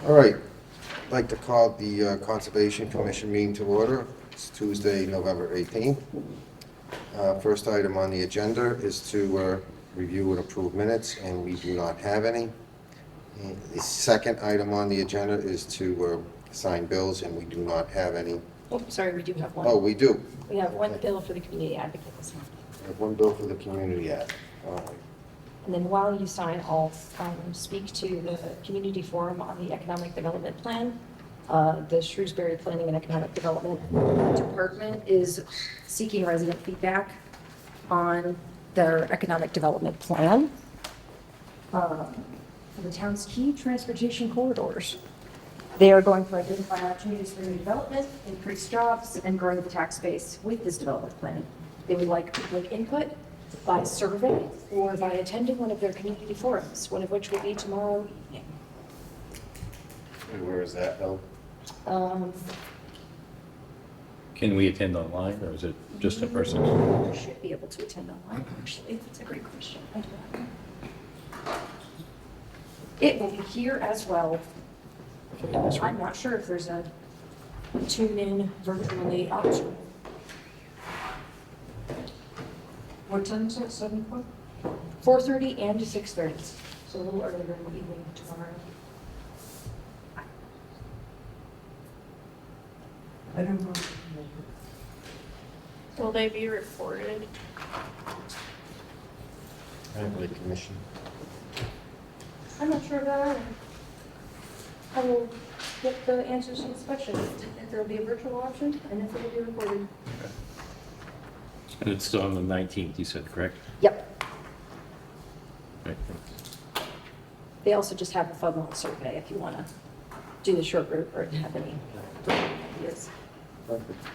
All right, I'd like to call the Conservation Commission meeting to order. It's Tuesday, November 18th. First item on the agenda is to review and approve minutes, and we do not have any. And the second item on the agenda is to sign bills, and we do not have any. Oh, sorry, we do have one. Oh, we do. We have one bill for the community advocate this month. We have one bill for the community ad. All right. And then while you sign, I'll speak to the community forum on the economic development plan. The Shrewsbury Planning and Economic Development Department is seeking resident feedback on their economic development plan for the town's key transportation corridors. They are going to identify opportunities for new development, increase jobs, and grow the tax base with this development plan. They would like public input by survey or by attending one of their community forums, one of which will be tomorrow evening. And where is that held? Can we attend online, or is it just in person? You should be able to attend online, actually. That's a great question. I do not know. It will be here as well. I'm not sure if there's a tune-in virtually option. What time is it, 7 o'clock? 4:30 and 6:30, so a little earlier in the evening tomorrow. I don't know. Will they be recorded? Planning Commission. I'm not sure about that. I will get the answers to this question, if there will be a virtual option and if it will be recorded. And it's still on the 19th, you said, correct? Yep. Right. They also just have a phone survey if you want to do the short route or have any ideas. Perfect.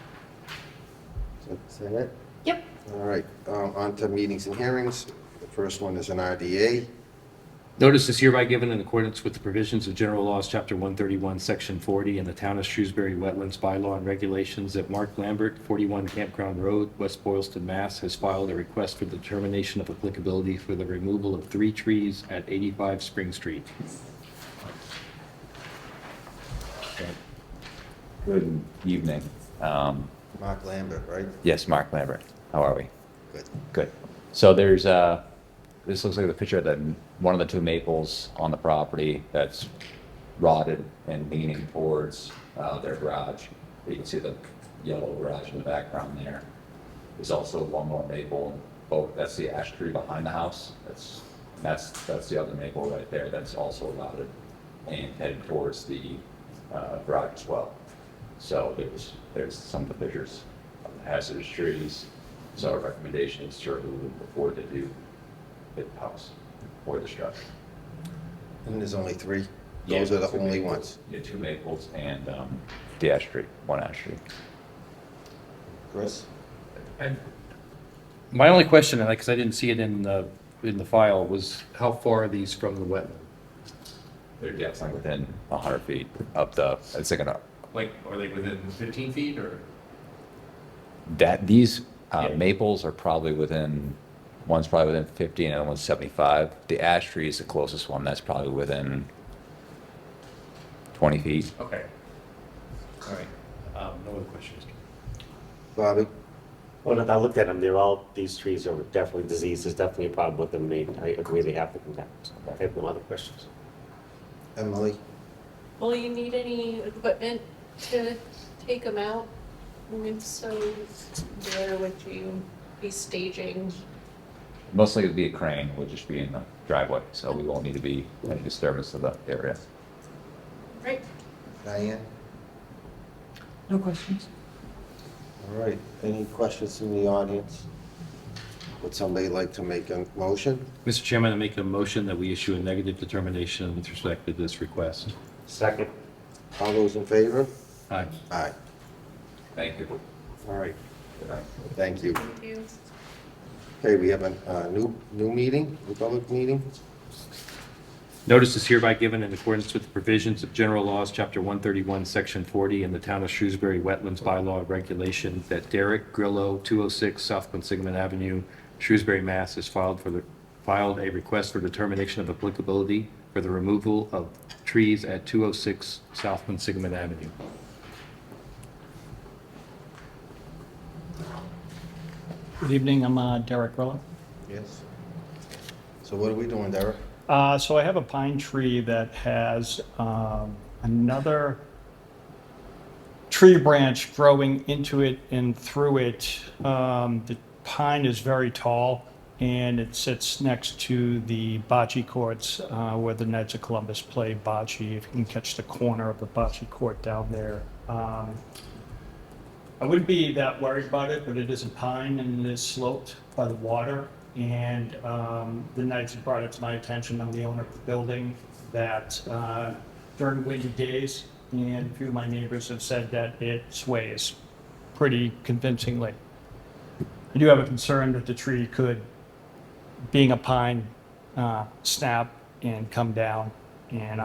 Is that it? Yep. All right, on to meetings and hearings. The first one is an RDA. Notice is hereby given in accordance with the provisions of General Laws, Chapter 131, Section 40, and the Town of Shrewsbury Wetlands Bylaw and Regulations that Mark Lambert, 41 Campground Road, West Boylston, Mass., has filed a request for determination of applicability for the removal of 3 trees at 85 Spring Street. Good evening. Mark Lambert, right? Yes, Mark Lambert. How are we? Good. Good. So there's this looks like the picture of one of the 2 maples on the property that's rotted and leaning towards their garage. You can see the yellow garage in the background there. There's also one more maple. Oh, that's the ash tree behind the house. That's the other maple right there. That's also rotted and headed towards the garage as well. So there's some of the pictures of the hazardous trees. So our recommendation is to remove before they do hit the house or the structure. And there's only 3? Yeah, Those are the 2 only maples. ones? Yeah, 2 maples and the ash tree, 1 ash tree. Chris? And my only question, and because I didn't see it in the file, was how far are these from the wetland? They're definitely within 100 feet of the, it's like Like, are they within 15 feet, or? these Yeah. maples are probably one's probably within 50 and the other one's 75. The ash tree is the closest one. That's probably within 20 feet. Okay. All right. No other questions. Bobby? Well, I looked at them, these trees are definitely diseased, there's definitely a problem with them, I agree they have to come down, so I have no other questions. Emily? Will you need any equipment to take them out? And so where would you be staging? Mostly it'd be a crane, would just be in the driveway, so we won't need to be any disturbance to the area. Right. Diane? No questions? All right, any questions from the audience? Would somebody like to make a motion? Mr. Chairman, I make a motion that we issue a negative determination with respect to this request. Second. All those in favor? Aye. Aye. Thank you. All right, thank you. Thank you. Okay, we have a new meeting, new public meeting. Notice is hereby given in accordance with the provisions of General Laws, Chapter 131, Section 40, and the Town of Shrewsbury Wetlands Bylaw and Regulations that Derek Grillo, 206 South Quinsigamon Avenue, Shrewsbury, Mass. has filed a request for determination of applicability for the removal of trees at 206 South Quinsigamond Avenue. Good evening, I'm Derek Rilla. Yes. So what are we doing, Derek? So I have a pine tree that has another tree branch growing into it and through it. The pine is very tall and it sits next to the bocce courts where the Knights of Columbus play bocce. If you can catch the corner of the bocce court down there. I wouldn't be that worried about it, but it is a pine and it is sloped by the water. And the Knights have brought it to my attention, I'm the owner of the building, that during windy days, and a few of my neighbors have said that it sways pretty convincingly. I do have a concern that the tree could, being a pine, snap and come down. And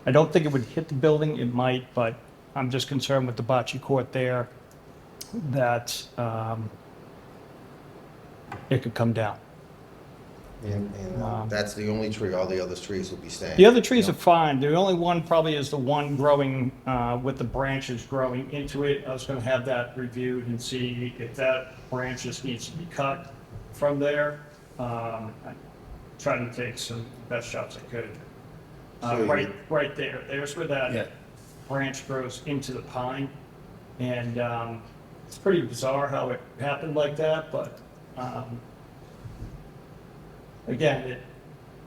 I don't think it would hit the building, it might, but I'm just concerned with the bocce court there that it could come down. And that's the only tree, all the other trees will be staying? The other trees are fine. The only one probably is the one growing with the branches growing into it. I was going to have that reviewed and see if that branch just needs to be cut from there. I tried to take some best shots I could. So Right there. There's where that branch grows into the pine. And it's pretty bizarre how it happened like that, but again,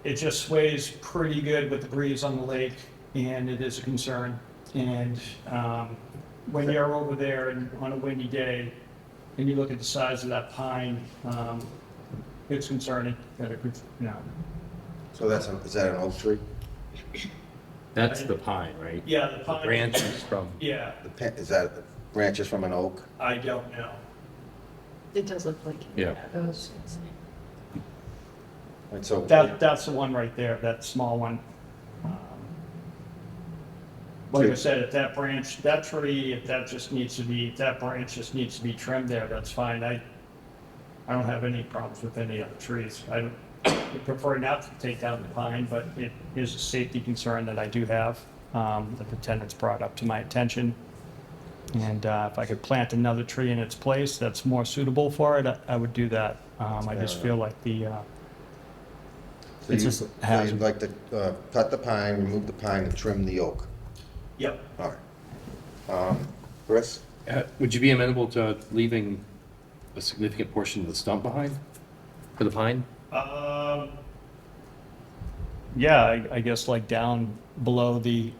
it just sways pretty good with the breeze on the lake, and it is a concern. And when you're over there and on a windy day, and you look at the size of that pine, it's concerning that it could, So is that an oak tree? That's the pine, right? Yeah, the The pine. branches from, Yeah, Is that branches from an oak? I don't know. It does look like. Yeah. Those. And so That's the one right there, that small one. Like I said, if that branch, that tree, if that branch just needs to be trimmed there, that's fine. I don't have any problems with any other trees. I would prefer not to take down the pine, but it is a safety concern that I do have, that the tenants brought up to my attention. And if I could plant another tree in its place that's more suitable for it, I would do that. I just feel like So it's you- just a so hazard. you'd like to cut the pine, remove the pine, and trim the oak? Yep. All right. Chris? would you be amenable to leaving a significant portion of the stump behind for the pine? Yeah, I guess like down below the,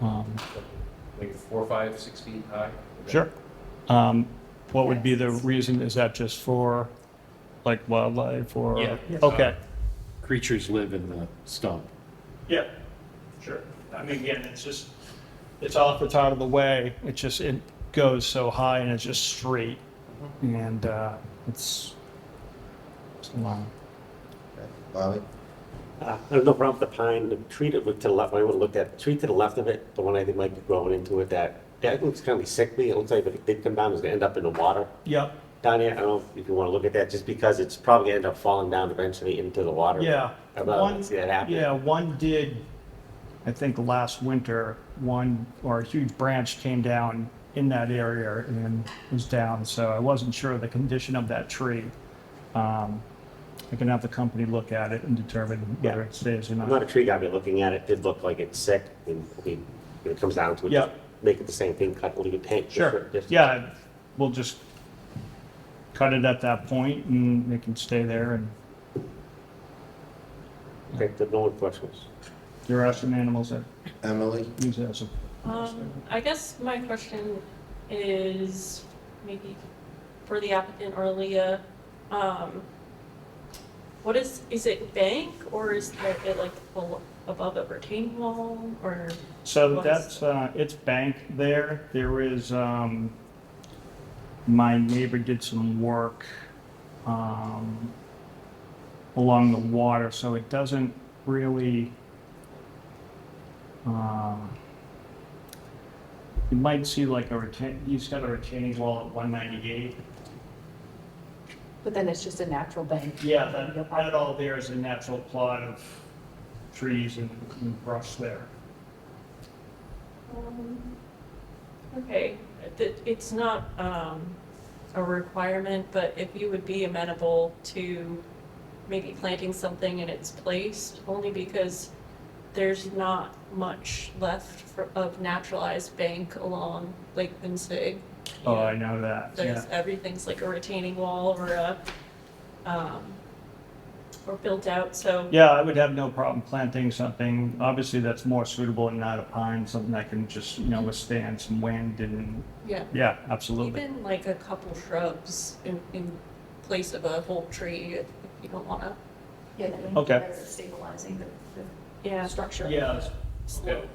Like 4, 5, 6 feet high? sure. What would be the reason? Is that just for like wildlife or? Yeah. Okay. Creatures live in the stump. Yeah, sure. I mean, again, it's off, it's out of the way. It goes so high and it's just straight. And it's long. Bobby? I have no problem with the pine, the tree to the left, when I would look at, the tree to the left of it, the one I think might be growing into it, that looks kind of sickly. It looks like if it did come down, it's gonna end up in the water Yep, down here. I don't know if you want to look at that, just because it's probably gonna end up falling down eventually into the water. yeah. I'd rather see that happen. Yeah, one did, I think last winter, a huge branch came down in that area and was down, so I wasn't sure of the condition of that tree. I can have the company look at it and determine whether it stays or I'm not. not a tree guy, but looking at it, did look like it's sick, and I mean, when it comes down to it, Yeah. just make it the same thing, cut, leave it tank. Sure, yeah, we'll just cut it at that point and it can stay there, and Okay, no more questions. there are some animals that Emily? use it as a. I guess my question is maybe for the applicant or Leah, what is it bank or is it like above a retaining wall or? So what's- that's, it's bank there. There is, my neighbor did some work, along the water, so it doesn't really, you might see like he's got a retaining wall at 198. But then it's just a natural bank. Yeah, that all there is a natural plot of trees and brush there. Okay, it's not a requirement, but if you would be amenable to maybe planting something in its place, only because there's not much left of naturalized bank along Lake Quincy. Oh, I know that, There's, yeah. everything's like a retaining wall or built out, so. Yeah, I would have no problem planting something, obviously that's more suitable and not a pine, something that can just, withstand some wind and, Yeah, yeah, absolutely. even like a couple shrubs in place of a whole tree if you don't wanna. Yeah. Okay. They're stabilizing the Yeah. structure. Yeah, Slope. okay.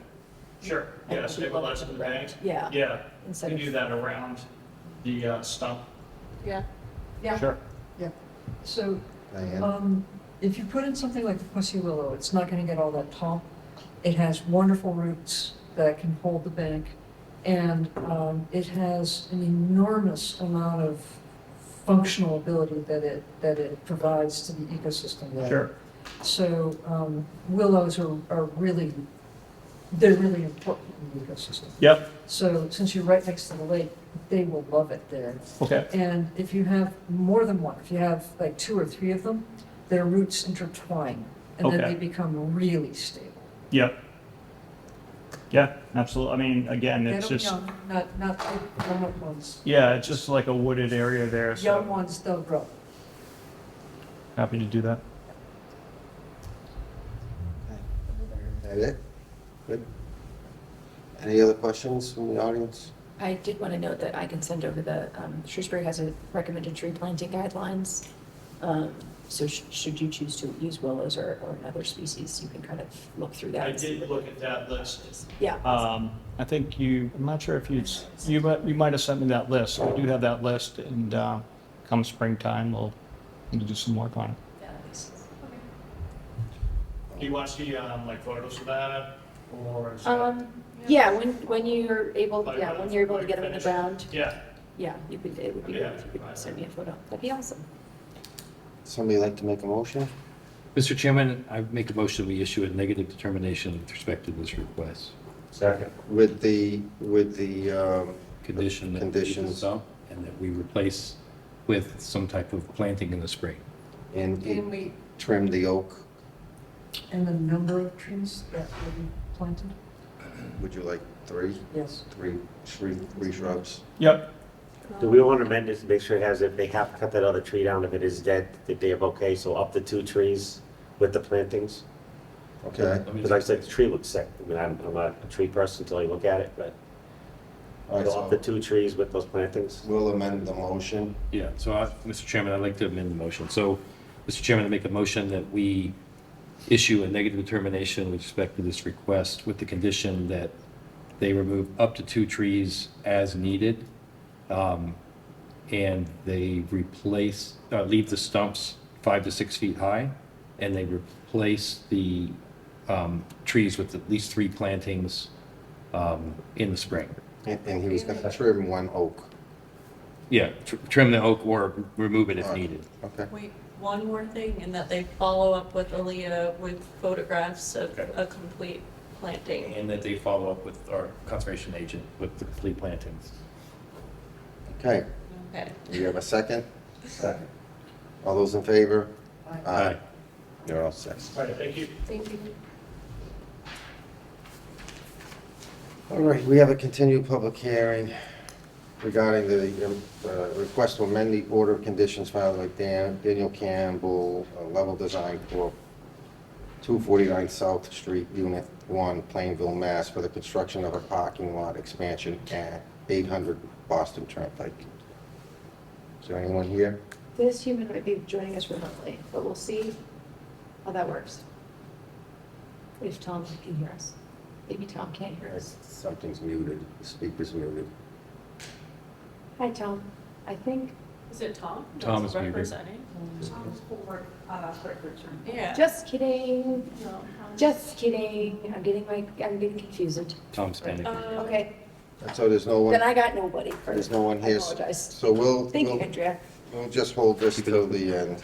Sure, yeah, stabilize the bank. Yeah. Yeah, Instead you of. do that around the stump. Yeah. Yeah. Sure. So, Diane? if you put in something like the pussy willow, it's not gonna get all that tall. It has wonderful roots that can hold the bank, and it has an enormous amount of functional ability that it provides to the ecosystem there. Sure. So willows are really, they're really important in the ecosystem. Yep, So since you're right next to the lake, they will love it there. okay, And if you have more than one, if you have like 2 or 3 of them, their roots intertwine, and then Okay. they become really stable. yep. Yeah, absolutely, I mean, again, Get it's them just, young, not the grown-up ones. yeah, it's just like a wooded area there, Young so ones, they'll grow. happy to do that. That it? Good. Any other questions from the audience? I did want to note that I can send over the, Shrewsbury has a recommended tree planting guidelines. So should you choose to use willows or another species, you can kind of look through that. I and see did what- look at that list. Yeah. I think I'm not sure if you might have sent me that list. I do have that list, and come springtime, we'll do some work on it. Yeah, that makes sense. Do you want to see like photos of that, or? Yeah, when you're able, Like, when you're able to get them in the ground, Yeah, yeah, it would be Yeah. great if you could send me a photo. That'd be awesome. Somebody like to make a motion? Mr. Chairman, I make a motion we issue a negative determination with respect to this request. Second. With the, Condition that we Conditions. stump and that we replace with some type of planting in the spring. And and we, trim the oak, And the number of trees that will be planted? would you like 3? Yes. 3 shrubs? yep, Do we want to amend this to make sure it has, if they have to cut that other tree down, if it is dead, that they have okay, so up to 2 trees with the plantings? Okay. Because like I said, the tree looks sick. I mean, I'm not a tree person until you look at it, but All right, go up to so 2 trees with those plantings. we'll amend the motion. Yeah, so Mr. Chairman, I'd like to amend the motion. So, Mr. Chairman, I make a motion that we issue a negative determination with respect to this request with the condition that they remove up to 2 trees as needed. And they leave the stumps 5 to 6 feet high, and they replace the trees with at least 3 plantings in the spring. And he was going to trim 1 oak. Yeah, trim the oak or remove it if needed. Okay. Wait, one more thing, and that they follow up with Aaliyah with photographs of Okay. a complete planting. And that they follow up with our conservation agent with the complete plantings. Okay, Okay. do you have a second? Second. All those in favor? Aye. You're all set. all right, thank you. Thank you. All right, we have a continued public hearing regarding the request to amend the order of conditions filed by Daniel Campbell, Level Design Corp., 249 South Street, Unit 1, Plainville, Mass., for the construction of a parking lot expansion at 800 Boston Turnpike. Is there anyone here? this human might be joining us remotely, but we'll see how that works. If Tom can hear us. Maybe Tom can't hear us. Something's muted, the speaker's muted. Hi, Tom. I think, Is it Tom? Tom That's is muted. representing? Yeah. just kidding, No. just kidding. I'm getting confused. Tom's panicking. Okay, So there's no then one, I got nobody. there's no one I here. apologize. So Thank you, Andrea. we'll just hold this till the end.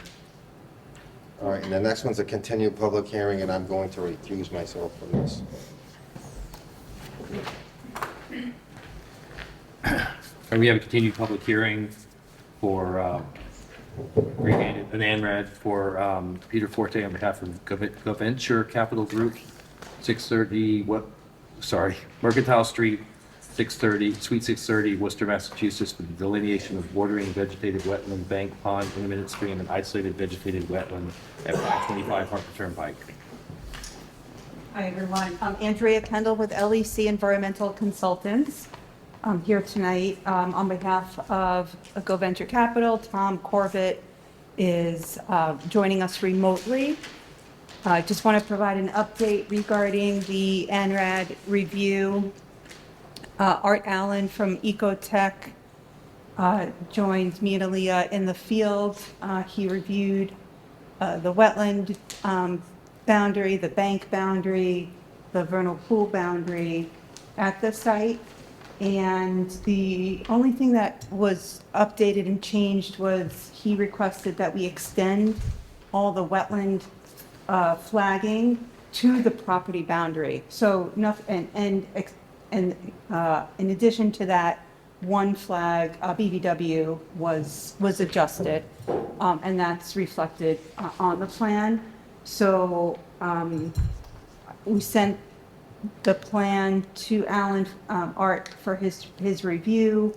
All right, and the next one's a continued public hearing, and I'm going to recuse myself from this. And we have a continued public hearing for an ANRAD for Peter Forte on behalf of GovVenture Capital Group, 630, Mercantile Street, 630, Suite 630, Worcester, Massachusetts, for the delineation of bordering vegetated wetland, bank, pond, intermittent stream, and isolated vegetated wetland at 525 Harper Turnpike. Hi, everyone. I'm Andrea Kendall with LEC Environmental Consultants. I'm here tonight on behalf of GovVenture Capital. Tom Corbett is joining us remotely. I just want to provide an update regarding the ANRAD review. Art Allen from Ecotech joined me and Aaliyah in the field. He reviewed the wetland boundary, the bank boundary, the vernal pool boundary at the site. And the only thing that was updated and changed was he requested that we extend all the wetland flagging to the property boundary. So nothing, and in addition to that, one flag, BVW, was adjusted, and that's reflected on the plan. So we sent the plan to Alan Art for his review.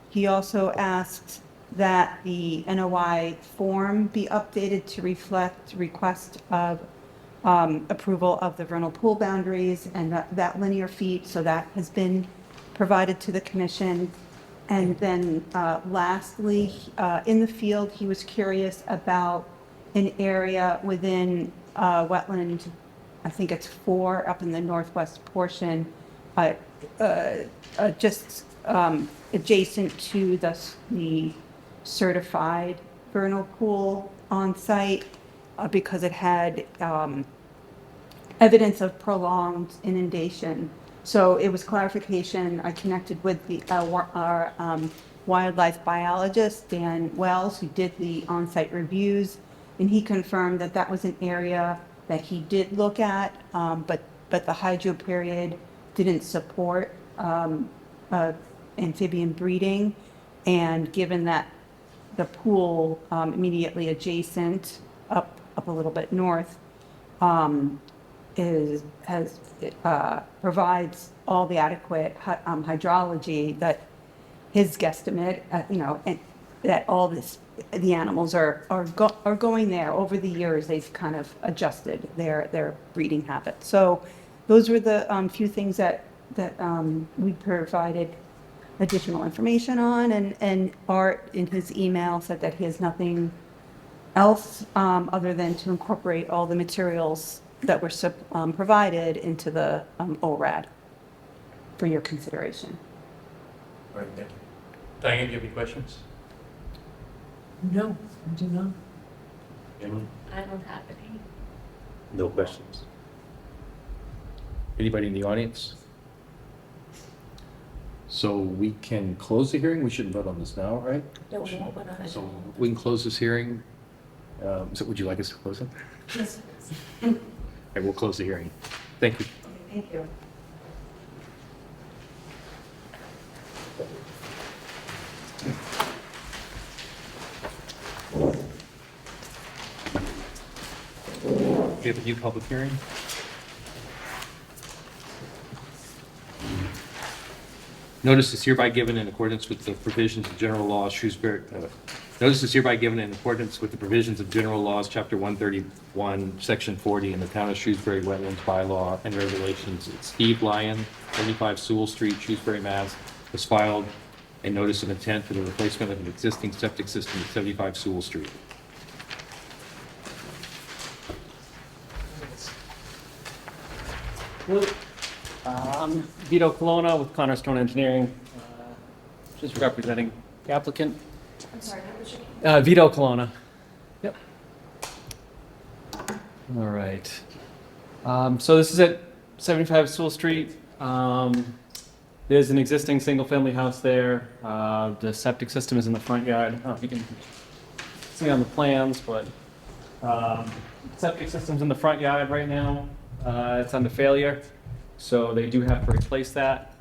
He also asked that the NOI form be updated to reflect request of approval of the vernal pool boundaries and that linear feet. So that has been provided to the commission. And then lastly, in the field, he was curious about an area within wetland, I think it's 4 up in the northwest portion, just adjacent to the certified vernal pool on site, because it had evidence of prolonged inundation. So it was clarification. I connected with our wildlife biologist, Dan Wells, who did the on-site reviews, and he confirmed that that was an area that he did look at, but the hydro period didn't support amphibian breeding. And given that the pool immediately adjacent, up a little bit north, provides all the adequate hydrology that his guesstimate, and that all the animals are going there. Over the years, they've kind of adjusted their breeding habits. So those were the few things that we provided additional information on, and Art in his email said that he has nothing else other than to incorporate all the materials that were provided into the ORAD for your consideration. All right, thank you. Diane, do you have any questions? No, I do not. Emily? I don't have any. No questions. Anybody in the audience? So we can close the hearing? We shouldn't vote on this now, right? No, we won't vote on it. So we can close this hearing. So would you like us to close it? Yes. Okay, we'll close the hearing. Thank you. Thank you. We have a new public hearing. Notice is hereby given in accordance with the provisions of general laws Shrewsbury. Notice is hereby given in accordance with the provisions of general laws, Chapter 131, Section 40, in the Town of Shrewsbury Wetlands Bylaw and Regulations. Steve Lyon, 75 Sewell Street, Shrewsbury, Mass. was filed a notice of intent for the replacement of an existing septic system at 75 Sewell Street. I'm Vito Colonna with Cornerstone Engineering, just representing the applicant. I'm sorry, what was your name? Vito Colonna. Yep. All right. So this is at 75 Sewell Street. There's an existing single-family house there. The septic system is in the front yard. I don't know if you can see on the plans, but Septic system's in the front yard right now. It's under failure, so they do have to replace that.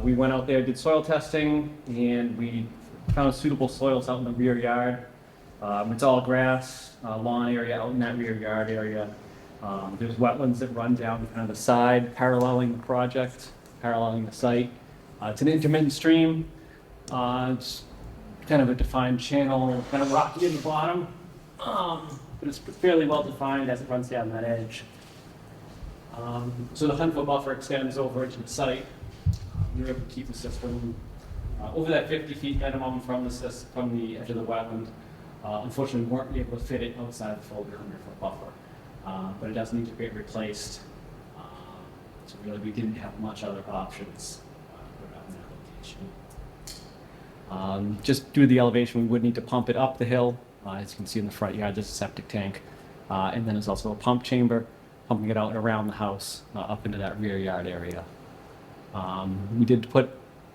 We went out there, did soil testing, and we found suitable soils out in the rear yard. It's all grass, lawn area out in that rear yard area. There's wetlands that run down kind of the side, paralleling the project, paralleling the site. It's an intermittent stream. It's kind of a defined channel, kind of rocky in the bottom, but it's fairly well defined as it runs down that edge. So the 100-foot buffer extends over into the site. We're able to keep the system over that 50 feet minimum from the edge of the wetland. Unfortunately, we weren't able to fit it outside the full 100-foot buffer, but it does need to be replaced. So really, we didn't have much other options around that location. Just due to the elevation, we would need to pump it up the hill. As you can see in the front yard, there's a septic tank, and then there's also a pump chamber, pumping it out around the house, up into that rear yard area. We did put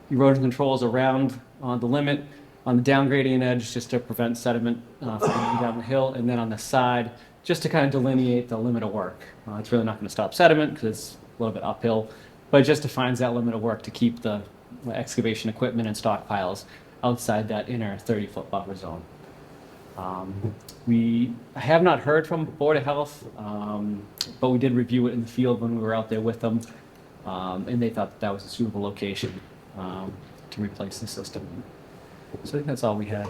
erosion controls around the limit on the down gradient edge just to prevent sediment from going down the hill, and then on the side just to kind of delineate the limit of work. It's really not going to stop sediment because it's a little bit uphill, but it just defines that limit of work to keep the excavation equipment and stockpiles outside that inner 30-foot buffer zone. We have not heard from Board of Health, but we did review it in the field when we were out there with them, and they thought that was a suitable location to replace the system. So I think that's all we had.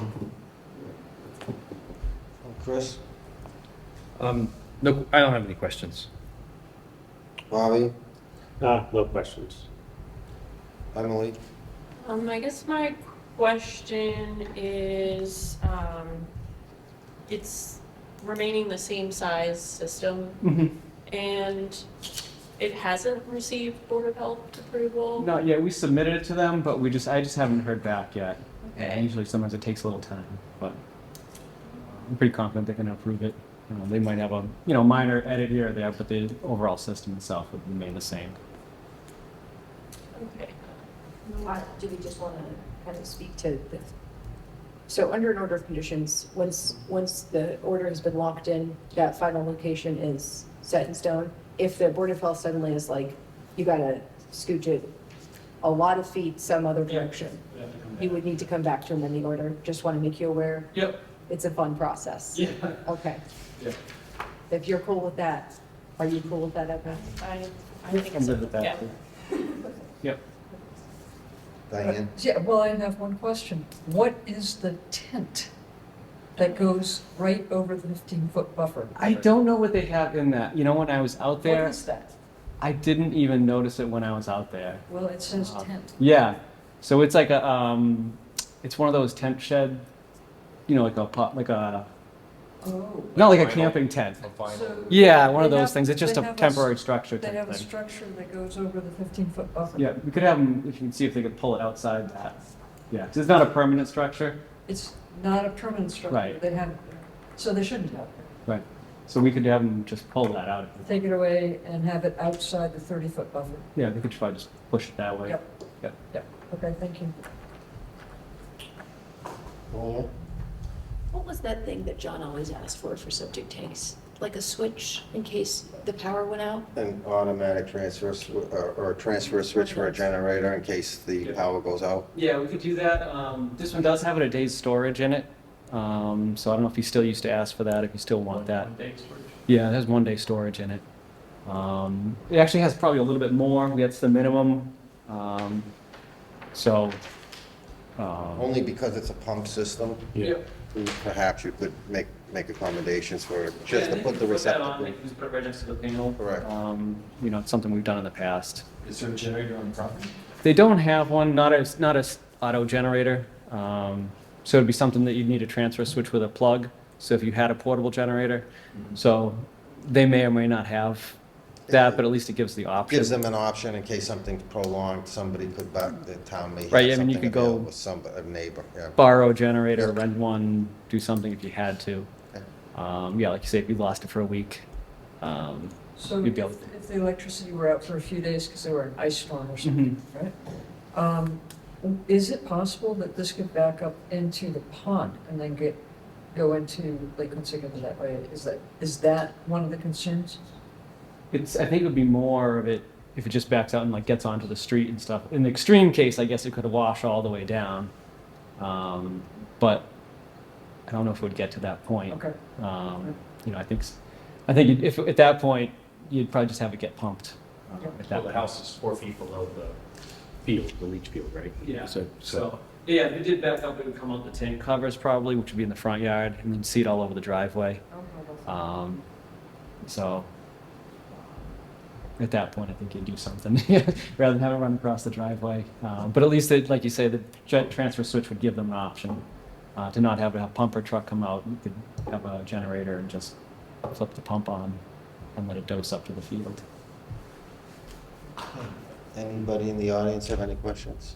Chris? No, I don't have any questions. Bobby? No questions. Emily? I guess my question is, it's remaining the same size system, and it hasn't received Board of Health approval? Not yet. We submitted it to them, but I just haven't heard back yet. Okay. Usually sometimes it takes a little time, but I'm pretty confident they're going to approve it. They might have a minor edit here or there, but the overall system itself would remain the same. Okay. Do we just want to kind of speak to the, so under an order of conditions, once the order has been locked in, that final location is set in stone. If the Board of Health suddenly is like, you got to scooch it a lot of feet some other direction, you would need to come back to amend the order. Just want to make you aware. Yep. It's a fun process. Yeah. Okay. Yep. If you're cool with that, are you cool with that, Evan? I think I'm so. good with that. Yeah. Yep. Diane? Yeah, well, I have one question. What is the tent that goes right over the 15-foot buffer? I don't know what they have in that. When I was out What there, is that? I didn't even notice it when I was out there. Well, it says tent. Yeah. So it's like it's one of those tent shed, like a Oh. not like a camping tent. So Yeah, one of they those have- things. It's just they a have temporary structure They type have a thing. structure that goes over the 15-foot buffer. Yeah, we could have them, if you can see if they could pull it outside that. Yeah, 'cause it's not a permanent structure. It's not a permanent structure. Right. They have, so they shouldn't have it. Right. So we could have them just pull that out. Take it away and have it outside the 30-foot buffer. Yeah, they could try to just push it that way. Yep. Yep. Yep, okay, thank you. Diane? What was that thing that John always asked for septic tanks? Like a switch in case the power went out? An automatic transfer, or a transfer switch for a generator in case the power goes out? Yeah, we could do that. This one does have a day's storage in it. So I don't know if you still used to ask for that, if you still want that. Yeah, it has 1 day storage in it. It actually has probably a little bit more. That's the minimum. So. Only because it's a pump system, Yep. perhaps you could make accommodations for, just to put the receptacle. They can just put it right next to the panel. Correct. It's something we've done in the past. Is there a generator on the property? They don't have one, not as auto generator. So it'd be something that you'd need a transfer switch with a plug. So if you had a portable generator, so they may or may not have that, but at least it gives the option. Gives them an option in case something's prolonged, somebody could, the town may have Right, I mean, you something could go- available with a neighbor, yeah. Borrow a generator, Yep. rent one, do something if you had to. Yeah, like you say, if you lost it for a week. So You'd be able if the electricity were out for a few days because there were an ice storm or something, right? Is it possible that this could back up into the pond and then get go into Lake Quinsigamond that way. Is that one of the concerns? I think it would be more of it if it just backs out and like gets onto the street and stuff. In the extreme case, I guess it could wash all the way down. But I don't know if it would get to that point. Okay. You know, I think if at that point, you'd probably just have it get pumped. At Well, that the point. house is 4 feet below the field, the leach field, right? Yeah. So, Yeah, if it did back up, it would come out the tank covers probably, which would be in the front yard, and then you'd see it all over the driveway. So at that point, I think you'd do something rather than have it run across the driveway. But at least, like you say, the transfer switch would give them an option to not have a pumper truck come out. You could have a generator and just flip the pump on and let it dose up to the field. Anybody in the audience have any questions?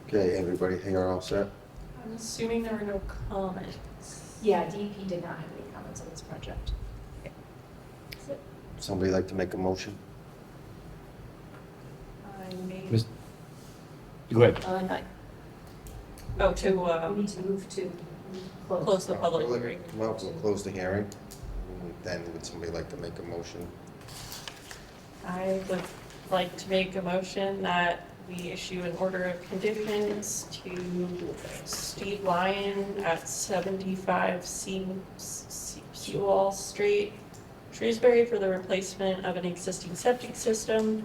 Okay, everybody here all set? I'm assuming there were no comments. Yeah, DEP did not have any comments on this project. Somebody like to make a motion? I made, Mis- Go ahead. oh, to, We need to move to close the public hearing. Well, we'll close the hearing. Then would somebody like to make a motion? I would like to make a motion that we issue an order of conditions to Steve Lyon at 75 Seawall Street, Shrewsbury, for the replacement of an existing septic system.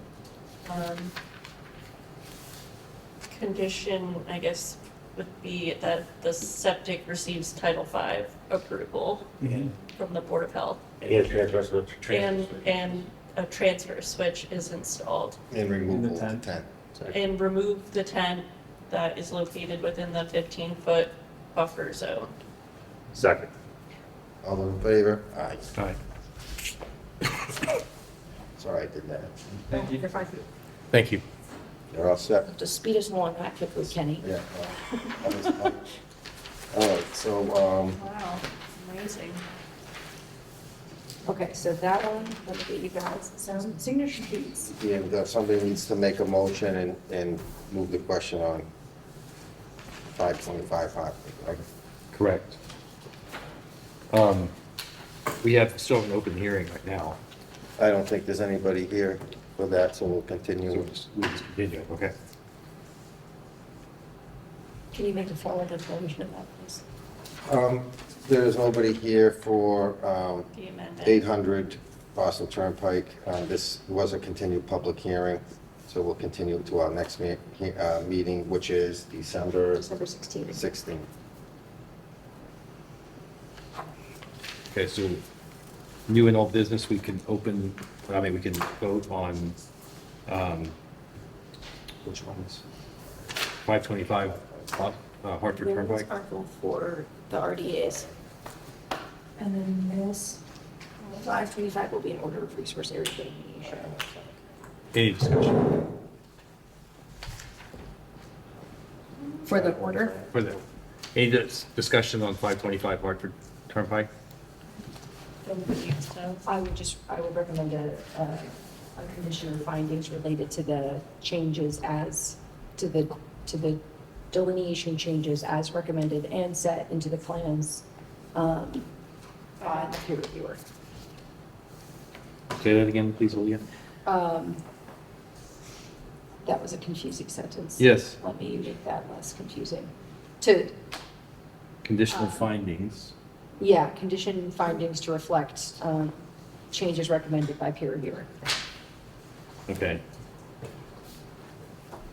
Condition, I guess, would be that the septic receives Title V approval from the Board of Health. And transfer switch. And a transfer switch is installed. And removal of the tent. tent. And remove the tent that is located within the 15-foot buffer zone. Second. All those in favor? Aye. Aye. Sorry I did that. Thank you. You're fine. Thank you. You're all set? To speed us along that quickly, Kenny. Yeah. All right, so, Wow, amazing. Okay, so that one, let me get you guys some signature sheets. yeah, somebody needs to make a motion and move the question on 525 Hartford, right? Correct. We still have an open hearing right now. I don't think there's anybody here for that, so we'll continue. So we'll just continue, okay. Can you make a forward declaration of that, please? There's nobody here for The amendment. 800 Boston Turnpike. This was a continued public hearing, so we'll continue to our next meeting, which is December December 16th. 16th. Okay, so new and old business, we can we can vote on, which ones? 525 Hartford This Turnpike. article for the RDAs. And then this, 525 will be an order of resource area delineation. Any discussion For the order? for the, any discussion on 525 Hartford Turnpike? So, I would recommend a condition of findings related to the changes to the delineation changes as recommended and set into the plans by the peer reviewer. Say that again, please, Leah. That was a confusing sentence. Yes. Let me make that less confusing. Conditional findings. Yeah, condition findings to reflect changes recommended by peer reviewer. Okay.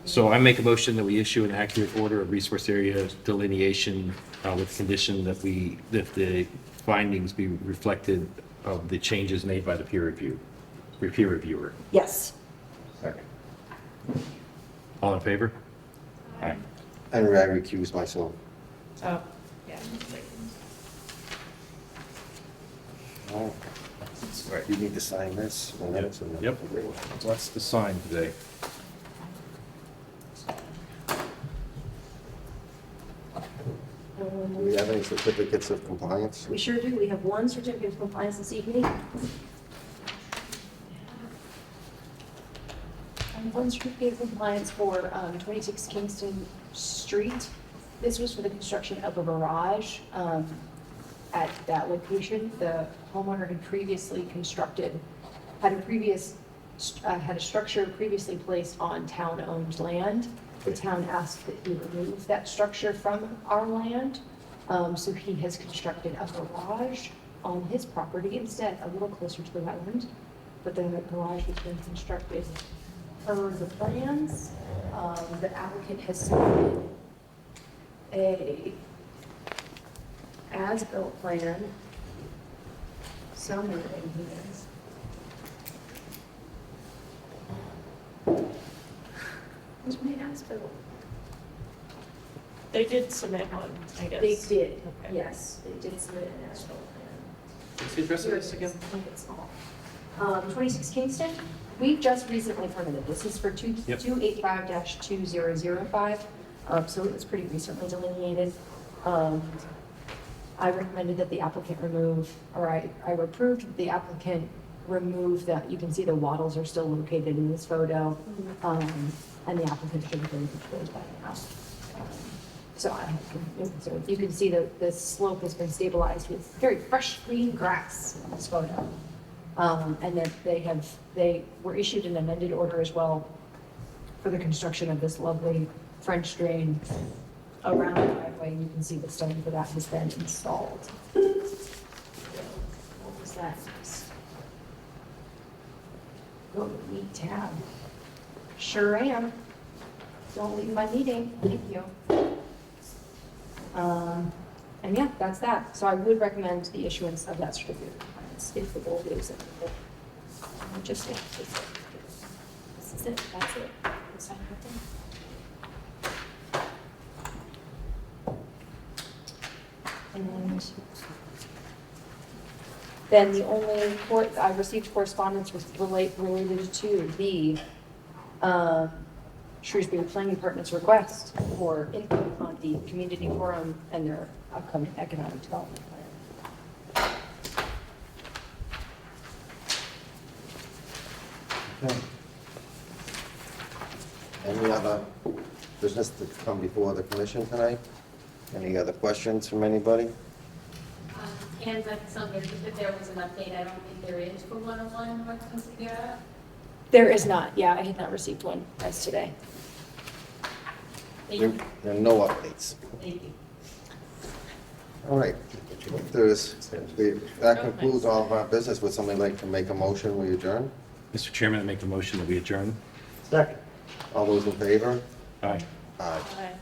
So I make a motion that we issue an accurate order of resource area delineation with condition that the findings be reflected of the changes made by the peer reviewer. Yes. Second. All in favor? Aye. And I recuse myself. oh, yeah. All right, you need to sign this. and then it's in the- Yep. What's the sign today? Do we have any certificates of compliance? We sure do. We have one certificate of compliance this evening. And one certificate of compliance for 26 Kingston Street. This was for the construction of a garage at that location. The homeowner had previously constructed, had a structure previously placed on town-owned land. The town asked that he remove that structure from our land. So he has constructed a garage on his property instead, a little closer to the wetland. But then the garage has been constructed per the plans. The applicant has submitted a as-built plan somewhere in here. Where's my as-built? They did submit one, I guess. They did, Okay. yes, they did submit an as-built plan. What's the address of this again? I think it's small. 26 Kingston, we've just recently permitted, this is for Yep. 285-2005, so it was pretty recently delineated. I recommended that the applicant remove, or I approved that the applicant remove that, you can see the wattles are still located in this photo, and the applicant should have been disclosed by now. So you can see that the slope has been stabilized with very fresh green grass in this photo. And that they were issued an amended order as well for the construction of this lovely French drain around the driveway. You can see the stone for that has been installed. What was that? Go to the meet tab. Sure am. Don't leave my meeting. Thank you. And yeah, that's that. So I would recommend the issuance of that certificate of compliance if the board is amenable. Just, yeah, this is it, that's it. We'll sign everything. And then the only I received correspondence related to the Shrewsbury Planning Department's request for input on the community forum and their upcoming economic development plan. Okay. Any other business to come before the commission tonight? Any other questions from anybody? And like something, if there was an update, I don't think there is for 101 North Consigliere. There is not, yeah, I had not received one as today. Thank There you. there are no updates. Thank you. All right. That concludes all of our business. Would somebody like to make a motion? We adjourn? Mr. Chairman, I make the motion that we adjourn. Second. All those in favor? Aye. Aye. Bye.